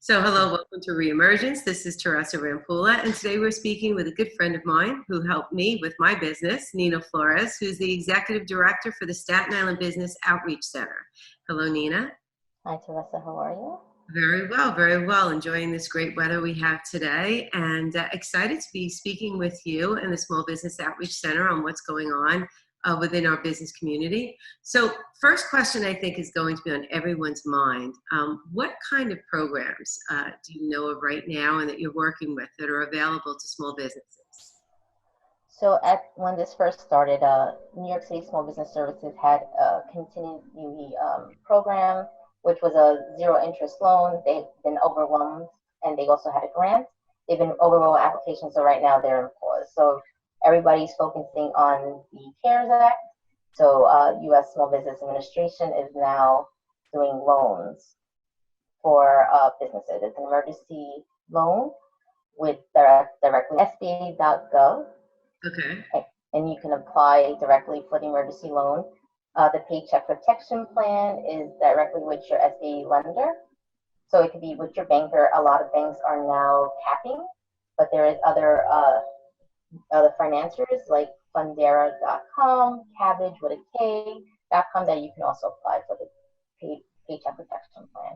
So hello, welcome to Reemergence. This is Teresa Rampula, and today we're speaking with a good friend of mine who helped me with my business, Nina Flores, who's the Executive Director for the Staten Island Business Outreach Center. Hello, Nina. Hi, Teresa. How are you? Very well, very well. Enjoying this great weather we have today, and excited to be speaking with you and the Small Business Outreach Center on what's going on within our business community. So first question I think is going to be on everyone's mind. What kind of programs do you know of right now and that you're working with that are available to small businesses? So when this first started, New York City Small Business Services had a continuity program, which was a zero interest loan. They've been overwhelmed, and they also had a grant. They've been overwhelmed with applications, so right now they're in pause. So everybody's focusing on the CARES Act. So U.S. Small Business Administration is now doing loans for businesses. It's an emergency loan with directly SBA.gov. Okay. And you can apply directly for the emergency loan. The Paycheck Protection Plan is directly with your SBA lender. So it could be with your banker. A lot of banks are now capping, but there is other financiers like Fundera.com, Cabbage with a K.com that you can also apply for the Paycheck Protection Plan.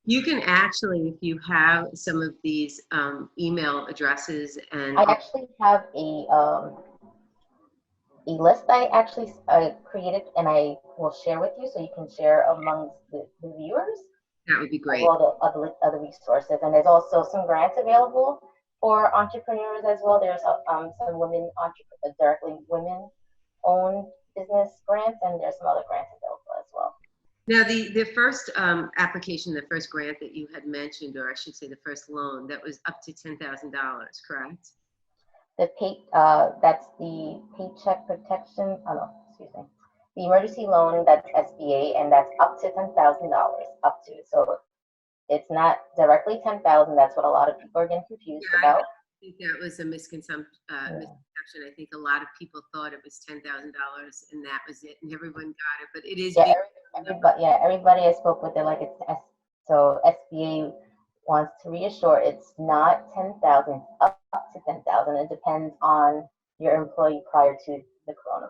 You can actually, if you have some of these email addresses, and I actually have a list I actually created, and I will share with you so you can share amongst the viewers. That would be great. All the other resources, and there's also some grants available for entrepreneurs as well. There's some women directly women-owned business grants, and there's some other grants available as well. Now, the first application, the first grant that you had mentioned, or I should say the first loan, that was up to $10,000, correct? That's the Paycheck Protection, the emergency loan, that's SBA, and that's up to $10,000, up to. So it's not directly $10,000. That's what a lot of people are getting confused about. I think that was a misconception. I think a lot of people thought it was $10,000 and that was it, and everyone got it. But it is. Everybody I spoke with, they're like, so SBA wants to reassure it's not 10,000. It's up to 10,000. It depends on your employee prior to the coronavirus.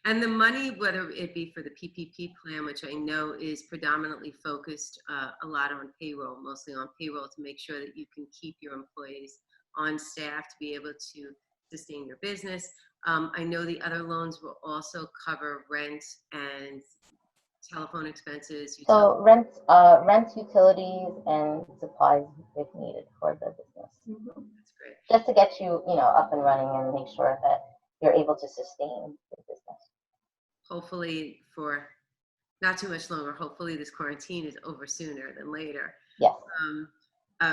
And the money, whether it be for the PPP plan, which I know is predominantly focused a lot on payroll, mostly on payroll, to make sure that you can keep your employees on staff to be able to sustain your business. I know the other loans will also cover rent and telephone expenses. So rent, utilities, and supplies if needed for the business. Mm-hmm. That's great. Just to get you, up and running and make sure that you're able to sustain the business. Hopefully for not too much longer. Hopefully this quarantine is over sooner than later. Yes.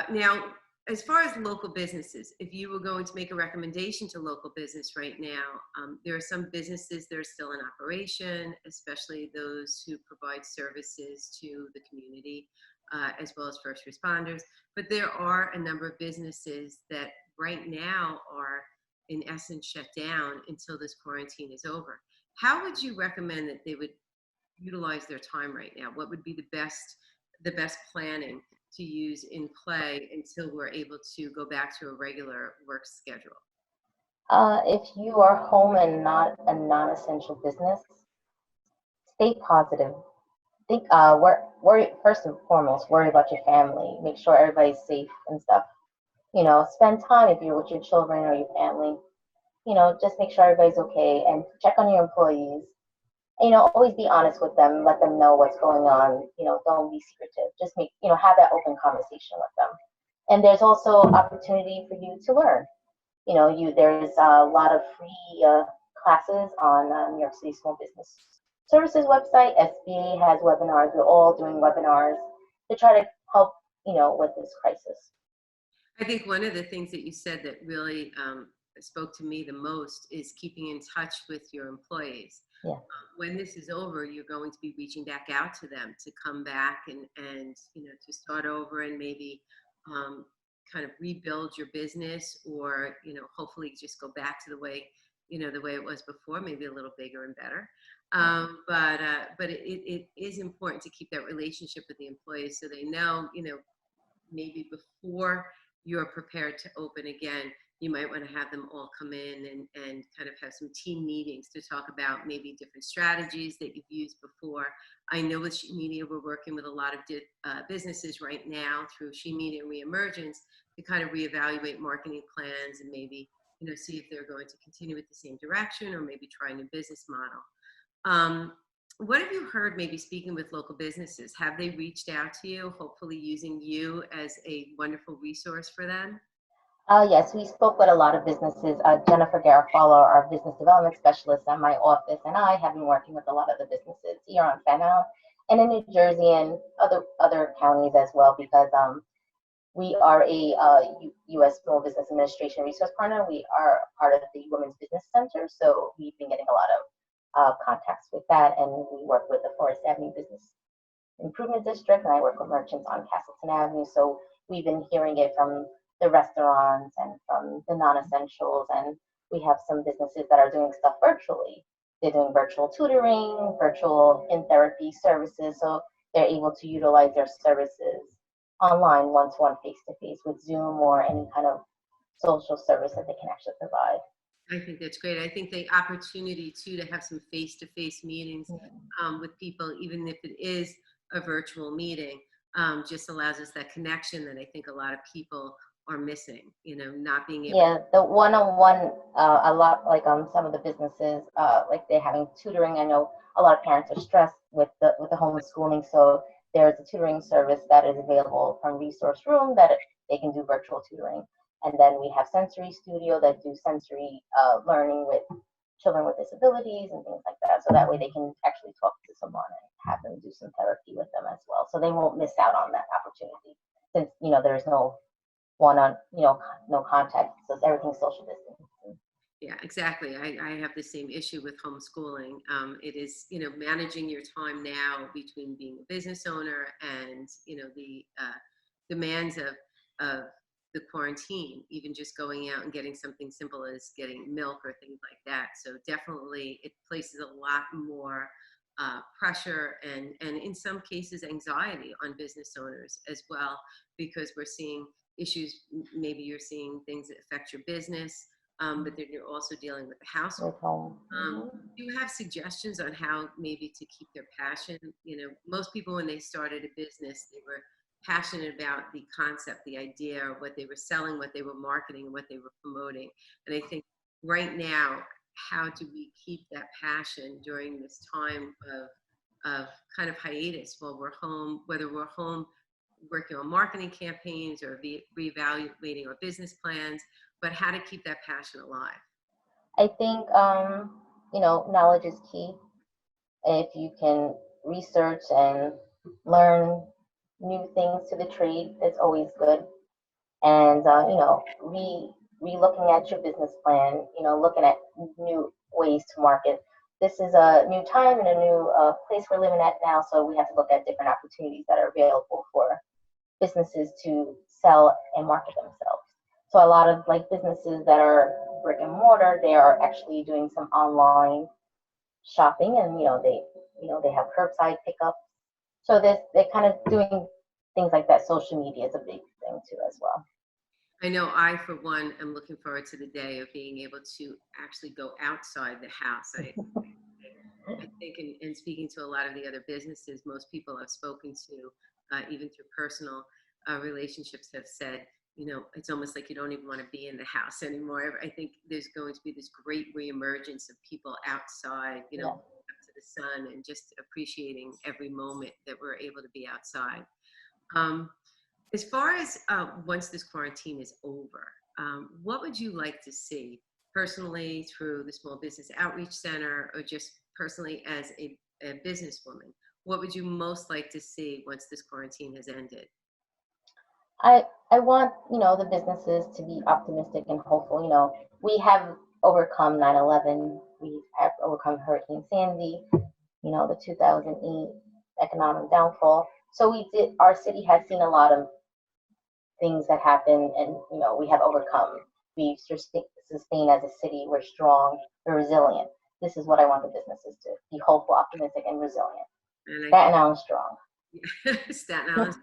Now, as far as local businesses, if you were going to make a recommendation to local business right now, there are some businesses that are still in operation, especially those who provide services to the community, as well as first responders. But there are a number of businesses that right now are in essence shut down until this quarantine is over. How would you recommend that they would utilize their time right now? What would be the best planning to use in play until we're able to go back to a regular work schedule? If you are home and not a non-essential business, stay positive. Think, worry first and foremost. Worry about your family. Make sure everybody's safe and stuff. Spend time if you're with your children or your family. Just make sure everybody's okay and check on your employees. Always be honest with them. Let them know what's going on. Don't be secretive. Just have that open conversation with them. And there's also opportunity for you to learn. There's a lot of free classes on New York City Small Business Services website. SBA has webinars. We're all doing webinars to try to help, with this crisis. I think one of the things that you said that really spoke to me the most is keeping in touch with your employees. Yeah. When this is over, you're going to be reaching back out to them to come back and to start over and maybe kind of rebuild your business, or hopefully just go back to the way it was before, maybe a little bigger and better. But it is important to keep that relationship with the employees so they know maybe before you're prepared to open again, you might want to have them all come in and kind of have some team meetings to talk about maybe different strategies that you've used before. I know with She Media, we're working with a lot of businesses right now through She Media Reemergence to kind of reevaluate marketing plans and maybe, see if they're going to continue with the same direction or maybe try a new business model. What have you heard, maybe speaking with local businesses? Have they reached out to you, hopefully using you as a wonderful resource for them? Yes, we spoke with a lot of businesses. Jennifer Garofalo, our business development specialist at my office, and I have been working with a lot of the businesses here on Staten Island and in New Jersey and other counties as well, because we are a U.S. Small Business Administration resource partner. We are part of the Women's Business Center, so we've been getting a lot of contacts with that, and we work with the Flores Avenue Business Improvement District, and I work with merchants on Castleton Avenue. So we've been hearing it from the restaurants and from the non-essentials, and we have some businesses that are doing stuff virtually. They're doing virtual tutoring, virtual in-therapy services, so they're able to utilize their services online, one-to-one, face-to-face with Zoom or any kind of social service that they can actually provide. I think that's great. I think the opportunity too to have some face-to-face meetings with people, even if it is a virtual meeting, just allows us that connection that I think a lot of people are missing. Not being able. Yeah, the one-on-one, a lot like some of the businesses, like they're having tutoring. I know a lot of parents are stressed with the homeschooling, so there's a tutoring service that is available from Resource Room that they can do virtual tutoring. And then we have Sensory Studio that do sensory learning with children with disabilities and things like that. So that way they can actually talk to someone and have them do some therapy with them as well. So they won't miss out on that opportunity since, there's no no contact. So everything's social distancing. Yeah, exactly. I have the same issue with homeschooling. It is, managing your time now between being a business owner and, the demands of the quarantine, even just going out and getting something simple as getting milk or things like that. So definitely it places a lot more pressure and in some cases anxiety on business owners as well, because we're seeing issues. Maybe you're seeing things that affect your business, but then you're also dealing with the household. Do you have suggestions on how maybe to keep their passion? Most people when they started a business, they were passionate about the concept, the idea, what they were selling, what they were marketing, and what they were promoting. And I think right now, how do we keep that passion during this time of kind of hiatus while we're home, whether we're home working on marketing campaigns or reevaluating our business plans, but how to keep that passion alive? I think, knowledge is key. If you can research and learn new things to the trade, that's always good. And, re-looking at your business plan, looking at new ways to market. This is a new time and a new place we're living at now, so we have to look at different opportunities that are available for businesses to sell and market themselves. So a lot of like businesses that are brick and mortar, they are actually doing some online shopping, and they have curbside pickup. So they're kind of doing things like that. Social media is a big thing too as well. I know I, for one, am looking forward to the day of being able to actually go outside the house. I think in speaking to a lot of the other businesses, most people I've spoken to, even through personal relationships, have said, it's almost like you don't even want to be in the house anymore. I think there's going to be this great reemergence of people outside, Yeah. up to the sun and just appreciating every moment that we're able to be outside. As far as once this quarantine is over, what would you like to see personally through the Small Business Outreach Center or just personally as a businesswoman? What would you most like to see once this quarantine has ended? I want, the businesses to be optimistic and hopeful. We have overcome 9/11. We have overcome Hurricane Sandy, the 2008 economic downfall. So our city has seen a lot of things that happen, and, we have overcome. We've sustained as a city. We're strong. We're resilient. This is what I want the businesses to be: hopeful, optimistic, and resilient. And Staten Island strong. Staten Island.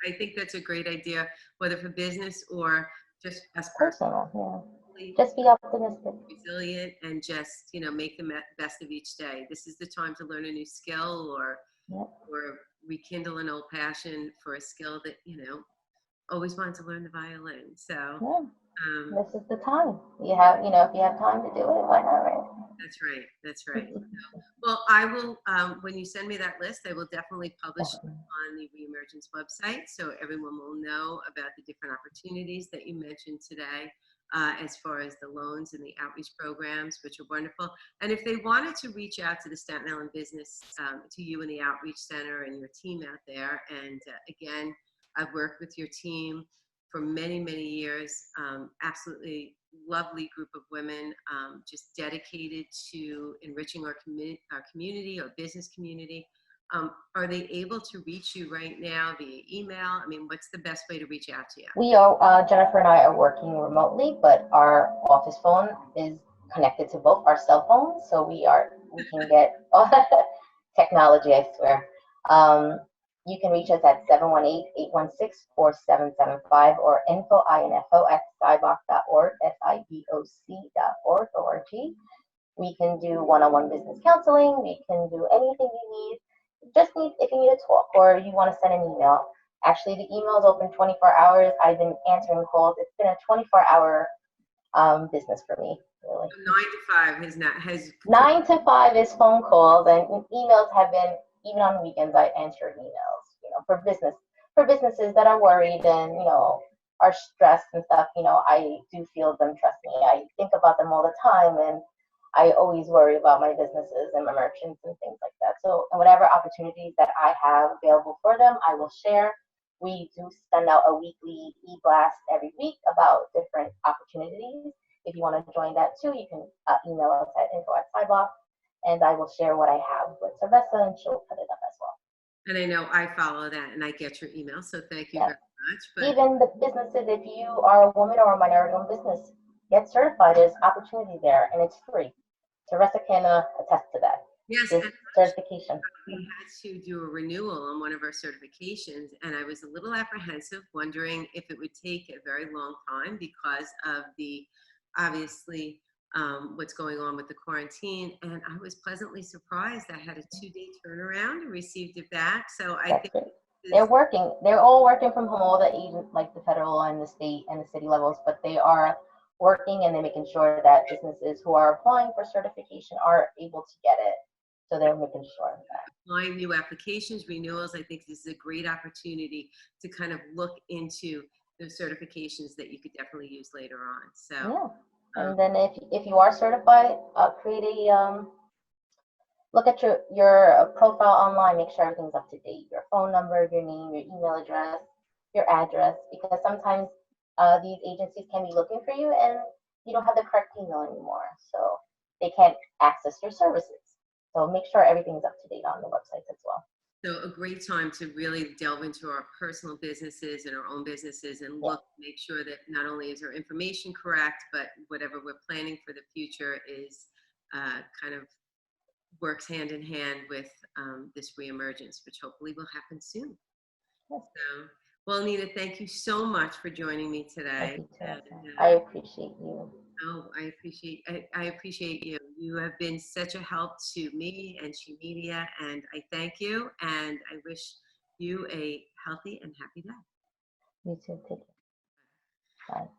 I think that's a great idea, whether for business or just as Personal, yeah. personally Just be optimistic. resilient and just, make the best of each day. This is the time to learn a new skill Yep. or rekindle an old passion for a skill that, always wanted to learn the violin. So, Yeah. um, This is the time. You have, if you have time to do it, why not, right? that's right. That's right. Well, I will, when you send me that list, I will definitely publish it Definitely. on the Reemergence website so everyone will know about the different opportunities that you mentioned today, as far as the loans and the outreach programs, which are wonderful. And if they wanted to reach out to the Staten Island business, to you and the Outreach Center and your team out there, and again, I've worked with your team for many, many years. Absolutely lovely group of women, just dedicated to enriching our community, our business community. Are they able to reach you right now via email? I mean, what's the best way to reach out to you? We are, Jennifer and I are working remotely, but our office phone is connected to both our cell phones, so we can get technology, I swear. You can reach us at 718-816-4775 or info@siboc.org, SIBOC.org. We can do one-on-one business counseling. We can do anything you need. If you need to talk or you want to send an email. Actually, the email is open 24 hours. I've been answering calls. It's been a 24-hour business for me, really. 9 to 5 has 9 to 5 is phone calls, and emails have been, even on weekends, I answer emails, for businesses that are worried and, are stressed and stuff. I do feel them, trust me. I think about them all the time, and I always worry about my businesses and my merchants and things like that. So whatever opportunities that I have available for them, I will share. We do send out a weekly e-blast every week about different opportunities. If you want to join that too, you can email us at info@siboc, and I will share what I have with Teresa, and she'll put it up as well. and I know I follow that and I get your email, so thank you Yeah. very much. But Even the businesses, if you are a woman or a minority-owned business, get certified. There's opportunity there, and it's free. Teresa can attest to that. yes, This and certification. we had to do a renewal on one of our certifications, and I was a little apprehensive, wondering if it would take a very long time because of the obviously what's going on with the quarantine. And I was pleasantly surprised. I had a 2-day turnaround and received it back. So I That's think great. this, They're all working from home, all the agents, like the federal and the state and the city levels, but they are working, and they're making sure that businesses who are applying for certification are able to get it. So they're making sure of that. applying new applications, renewals, I think this is a great opportunity to kind of look into those certifications that you could definitely use later on. So, Yeah. And then if you are certified, create a look at your profile online. Make sure everything's up to date. Your phone number, your name, your email address, your address, because sometimes these agencies can be looking for you and you don't have the correct email anymore, so they can't access your services. So make sure everything's up to date on the websites as well. so a great time to really delve into our personal businesses and our own businesses and Yeah. look, make sure that not only is our information correct, but whatever we're planning for the future is kind of works hand in hand with this reemergence, which hopefully will happen soon. Yes. So, well, Nina, thank you so much for joining me today. Thank you, Teresa. And, I appreciate you. oh, I appreciate you. You have been such a help to me and to media, and I thank you. And I wish you a healthy and happy day. You too. Take care. Bye.